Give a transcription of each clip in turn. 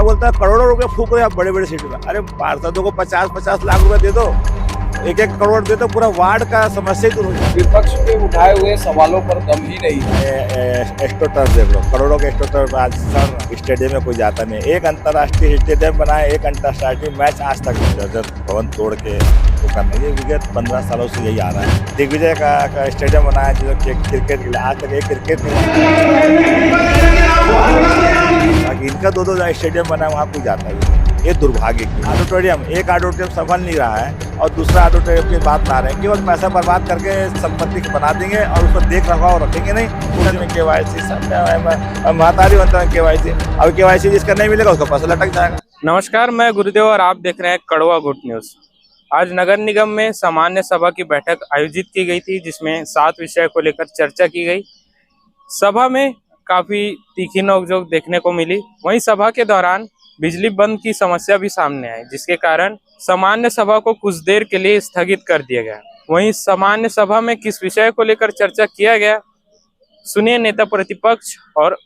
बोलता है करोड़ों रुपए फूक रहे हैं आप बड़े बड़े सिटी में। अरे पार्षदों को 50-50 लाख रुपए दे दो, 1-1 करोड़ दे दो, पूरा वार्ड का समस्या ही दूर हो जाए। विपक्ष के उठाए हुए सवालों पर दम ही नहीं है। एस्ट्रोटर्फ देख लो, करोड़ों के एस्ट्रोटर्फ आज सर स्टेडियम में कोई जाता नहीं। एक अंतर्राष्ट्रीय स्टेडियम बनाए, एक अंतर्राष्ट्रीय मैच आज तक जर्जर भवन तोड़ के वो करना, ये विगत 15 सालों से यही आ रहा है। दिग्विजय का स्टेडियम बनाया जो क्रिकेट के लिए, आज तक एक क्रिकेट नहीं बाकी इनका 2-2 स्टेडियम बना है, वहाँ कोई जाता है। ये दुर्भाग्य की ऑडिटोरियम, एक ऑडिटोरियम संभल नहीं रहा है और दूसरा ऑडिटोरियम की बात ला रहे हैं। केवल पैसा बर्बाद करके संपत्ति बना देंगे और उस पर देख रखाव रखेंगे नहीं। पूरे में KYC सब महतारी बनता है KYC, अब KYC जिसका नहीं मिलेगा उसका पैसा लटक जाएगा। नमस्कार, मैं गुरुदेव और आप देख रहे हैं कड़वा गुड न्यूज। आज नगर निगम में सामान्य सभा की बैठक आयोजित की गई थी, जिसमें 7 विषय को लेकर चर्चा की गई। सभा में काफी तीखी नोकझोंक देखने को मिली। वहीं सभा के दौरान बिजली बंद की समस्या भी सामने आई, जिसके कारण सामान्य सभा को कुछ देर के लिए स्थगित कर दिया गया। वहीं सामान्य सभा में किस विषय को लेकर चर्चा किया गया, सुनिए नेता प्रतिपक्ष और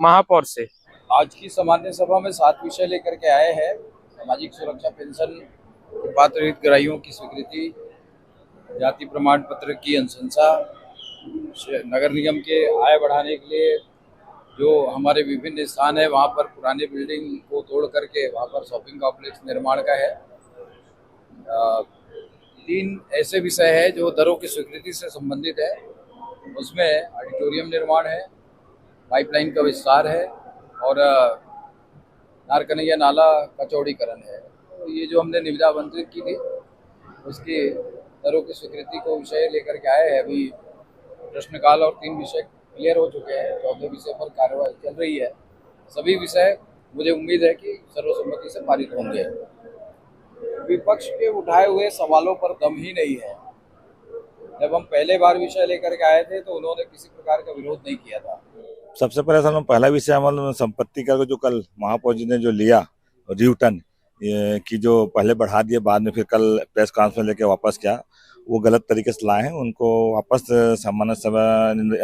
महापौर से। आज की सामान्य सभा में 7 विषय लेकर के आए हैं। सामाजिक सुरक्षा पेंशन, पात्र हितग्राहियों की स्वीकृति, जाति प्रमाण पत्र की अनुशंसा, नगर निगम के आय बढ़ाने के लिए जो हमारे विभिन्न स्थान है वहाँ पर पुराने बिल्डिंग को तोड़ करके वहाँ पर शॉपिंग कॉम्प्लेक्स निर्माण का है। 3 ऐसे विषय है जो दरों की स्वीकृति से संबंधित है। उसमें ऑडिटोरियम निर्माण है, पाइपलाइन का विस्तार है और नारकन्हैया नाला का चौड़ीकरण है। तो ये जो हमने निविदा आमंत्रित की थी उसकी दरों की स्वीकृति को विषय लेकर के आए हैं। अभी प्रश्नकाल और 3 विषय क्लियर हो चुके हैं, 14 विषय पर कार्यवाही चल रही है। सभी विषय मुझे उम्मीद है कि सर्वसम्मति से पारित होंगे। विपक्ष के उठाए हुए सवालों पर दम ही नहीं है। जब हम पहले बार विषय लेकर के आए थे तो उन्होंने किसी प्रकार का विरोध नहीं किया था। सबसे पहले हम पहला विषय हमारे संपत्ति का जो कल महापौर जी ने जो लिया रिटर्न की, जो पहले बढ़ा दिए बाद में फिर कल प्रेस कॉन्फ्रेंस लेके वापस किया, वो गलत तरीके से लाए हैं। उनको वापस सामान्य सभा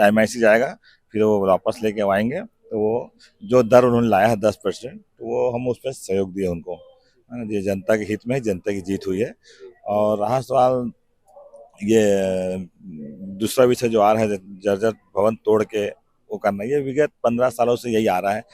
MIC जाएगा, फिर वो वापस लेके आएंगे। तो वो जो दर उन्होंने लाया है 10%, तो वो हम उस पर सहयोग दिए उनको। ये जनता के हित में, जनता की जीत हुई है। और रहा सवाल ये दूसरा विषय जो आ रहा है जर्जर भवन तोड़ के वो करना, ये विगत 15 सालों से यही आ रहा है।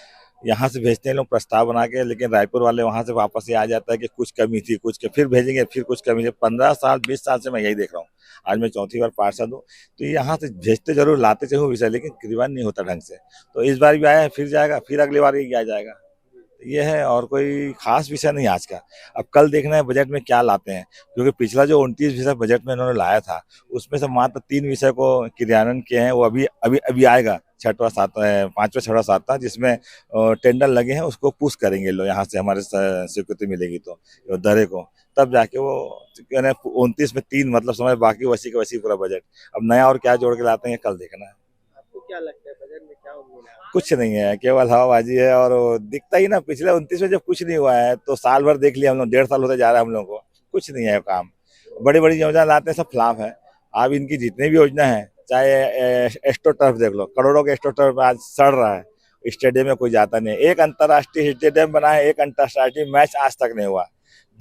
यहाँ से भेजते हैं लोग प्रस्ताव बना के, लेकिन रायपुर वाले वहाँ से वापस ये आ जाता है कि कुछ कमी थी, फिर भेजेंगे, फिर कुछ कमी थी। 15 साल 20 साल से मैं यही देख रहा हूँ। आज मैं 4थी बार पार्षद हूँ, तो यहाँ से भेजते जरूर, लाते जरूर विषय, लेकिन क्रियान्वयन नहीं होता ढंग से। तो इस बार भी आया है, फिर जाएगा, फिर अगली बार ये आ जाएगा। ये है, और कोई खास विषय नहीं आज का। अब कल देखना है बजट में क्या लाते हैं, क्योंकि पिछला जो 29 विषय बजट में इन्होंने लाया था उसमें से मात्र 3 विषय को क्रियान्वयन किए हैं। वो अभी आएगा 6वां 7वां 5वां 6वां 7वां, जिसमें टेंडर लगे हैं, उसको पुश करेंगे लोग। यहाँ से हमारे स्वीकृति मिलेगी तो दरे को, तब जाके वो 29 में 3 मतलब समझ, बाकी वैसी का वैसी पूरा बजट। अब नया और क्या जोड़ के लाते हैं कल देखना है। आपको क्या लगता है बजट में क्या उम्मीद है? कुछ नहीं है, केवल हवाबाजी है। और दिखता ही ना, पिछले 29 में जब कुछ नहीं हुआ है तो साल भर देख लिया हम लोग, 1.5 साल होते जा रहा है हम लोग को, कुछ नहीं है काम। बड़ी बड़ी योजना लाते हैं, सब फ्लॉप है। अब इनकी जितनी भी योजना है, चाहे एस्ट्रोटर्फ देख लो, करोड़ों के एस्ट्रोटर्फ आज सड़ रहा है, स्टेडियम में कोई जाता नहीं। एक अंतर्राष्ट्रीय स्टेडियम बनाए, एक अंतर्राष्ट्रीय मैच आज तक नहीं हुआ।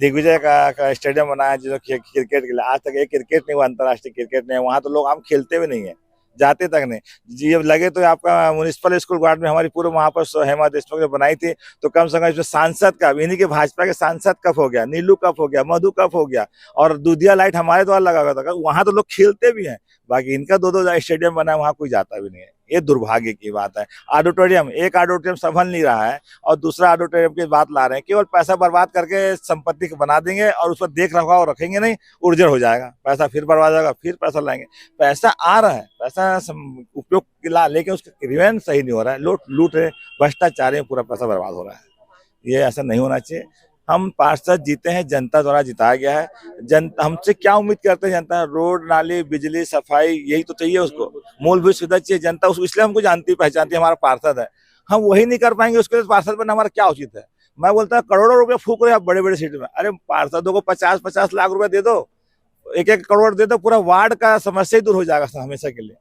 दिग्विजय का स्टेडियम बनाया जो क्रिकेट के लिए, आज तक एक क्रिकेट नहीं हुआ, अंतर्राष्ट्रीय क्रिकेट नहीं। वहाँ तो लोग हम खेलते हुए नहीं है, जाते तक नहीं जी। अब लगे तो आपका म्युनिसिपल स्कूल गार्ड में हमारी पूर्व महापौर हेमा देशमुख ने बनाई थी, तो कम से कम इसमें सांसद का, इन्हीं के भाजपा के सांसद कप हो गया, नीलू कप हो गया, मधु कप हो गया, और दूधिया लाइट हमारे द्वारा लगा हुआ था। वहां तो लोग खेलते भी हैं। बाकी इनका 2-2 स्टेडियम बना है, वहां कोई जाता भी नहीं है। ये दुर्भाग्य की बात है। ऑडिटोरियम, एक ऑडिटोरियम संभल नहीं रहा है और दूसरा ऑडिटोरियम की बात ला रहे हैं। केवल पैसा बर्बाद करके संपत्ति बना देंगे और उस पर देख रखाव रखेंगे नहीं, उर्जर हो जाएगा, पैसा फिर बर्बाद जाएगा, फिर पैसा लाएंगे। पैसा आ रहा है, पैसा उपयोग ला, लेकिन उसका क्रियान्वयन सही नहीं हो रहा है। लूट है, भ्रष्टाचार है, पूरा पैसा बर्बाद हो रहा है। ये ऐसा नहीं होना चाहिए। हम पार्षद जीते हैं, जनता द्वारा जिताया गया है। हमसे क्या उम्मीद करते हैं जनता? रोड, नाली, बिजली, सफाई, यही तो चाहिए उसको, मूलभूत सुविधा चाहिए जनता उसको, इसलिए हमको जानती पहचानती है, हमारा पार्षद है। हम वही नहीं कर पाएंगे, उसके लिए पार्षद बनना हमारा क्या उचित है? मैं बोलता हूँ करोड़ों रुपए फूक रहे हैं आप बड़े बड़े सिटी में। अरे पार्षदों को 50-50 लाख रुपए दे दो, 1-1 करोड़ दे दो, पूरा वार्ड का समस्या ही दूर हो जाएगा हमेशा के लिए।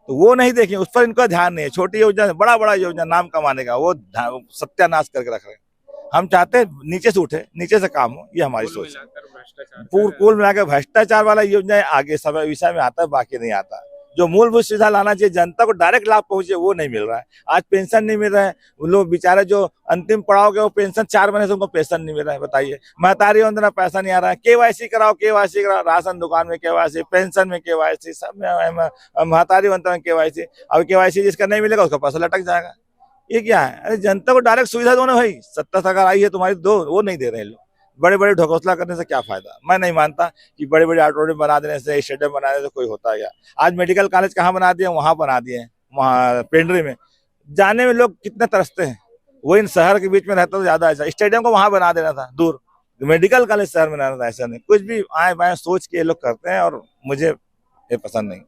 तो वो नहीं देखें, उस पर इनका ध्यान नहीं है। छोटी योजना, बड़ा योजना नाम कमाने का, वो सत्यानाश करके रख रहे हैं। हम चाहते हैं नीचे से उठे, नीचे से काम हो, ये हमारी कुल सोच है। मिलाकर भ्रष्टाचार कुल मिलाकर भ्रष्टाचार वाला योजना आगे सब विषय में आता है, बाकी नहीं आता। जो मूलभूत सुविधा लाना चाहिए, जनता को डायरेक्ट लाभ पहुंचे, वो नहीं मिल रहा है। आज पेंशन नहीं मिल रहा है, वो लोग बेचारे जो अंतिम पड़ाव के वो पेंशन 4 महीने से उनको पेंशन नहीं मिल रहा है। बताइए, महतारी वंदना पैसा नहीं आ रहा है। केवाईसी कराओ, केवाईसी कराओ, राशन दुकान में केवाईसी, पेंशन में केवाईसी, सब में महतारी वंदना में केवाईसी। अब केवाईसी जिसका नहीं मिलेगा उसका पैसा लटक जाएगा। ये क्या है? अरे जनता को डायरेक्ट सुविधा दो ना भाई। सत्ता सरकार आई है तुम्हारी, दो, वो नहीं दे रहे लोग। बड़े बड़े ढकोसला करने से क्या फायदा? मैं नहीं मानता कि बड़े बड़े ऑडिटोरियम बना देने से, स्टेडियम बनाने से कोई होता है। आज मेडिकल कॉलेज कहाँ बना दिए? वहां बना दिए, वहाँ पेंड्री में। जाने में लोग कितने तरसते हैं। वो इन शहर के बीच में रहता तो ज्यादा अच्छा। स्टेडियम को वहां बना देना था दूर, मेडिकल कॉलेज शहर में रहना था। ऐसा नहीं, कुछ भी आए बाएं सोच के ये लोग करते हैं और मुझे ये पसंद नहीं।